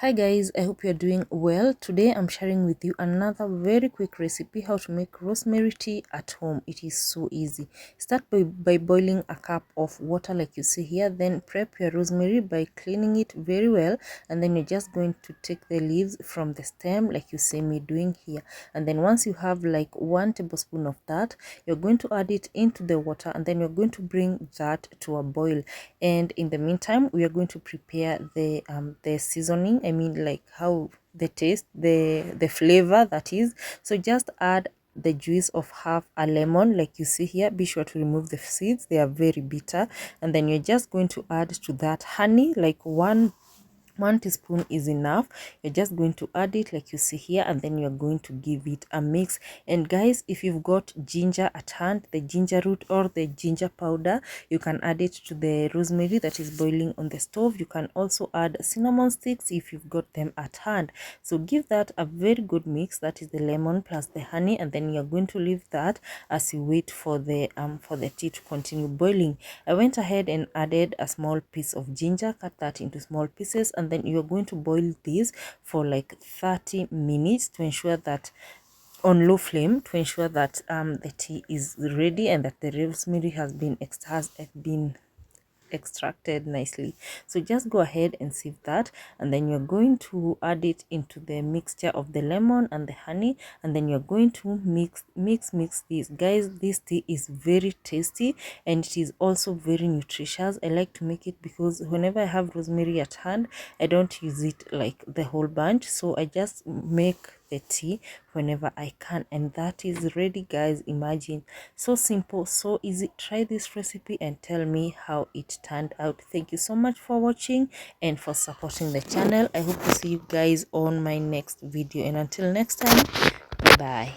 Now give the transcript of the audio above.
Hi guys, I hope you're doing well. Today I'm sharing with you another very quick recipe how to make rosemary tea at home. It is so easy. Start by boiling a cup of water like you see here, then prep your rosemary by cleaning it very well, and then you're just going to take the leaves from the stem like you see me doing here. And then once you have like 1 tablespoon of that, you're going to add it into the water, and then you're going to bring that to a boil. And in the meantime, we are going to prepare the seasoning. I mean, like how the taste, the flavor that is. So just add the juice of half a lemon like you see here. Be sure to remove the seeds, they are very bitter. And then you're just going to add to that honey, like one teaspoon is enough. You're just going to add it like you see here, and then you're going to give it a mix. And guys, if you've got ginger at hand, the ginger root or the ginger powder, you can add it to the rosemary that is boiling on the stove. You can also add cinnamon sticks if you've got them at hand. So give that a very good mix. That is the lemon plus the honey, and then you're going to leave that as you wait for the tea to continue boiling. I went ahead and added a small piece of ginger, cut that into small pieces, and then you're going to boil this for like 30 minutes to ensure that on low flame, to ensure that the tea is ready and that the rosemary has been extracted nicely. So just go ahead and sieve that, and then you're going to add it into the mixture of the lemon and the honey, and then you're going to mix this. Guys, this tea is very tasty and it is also very nutritious. I like to make it because whenever I have rosemary at hand, I don't use it like the whole bunch, so I just make the tea whenever I can, and that is ready, guys. Imagine, so simple, so easy. Try this recipe and tell me how it turned out. Thank you so much for watching and for supporting the channel. I hope to see you guys on my next video, and until next time, bye.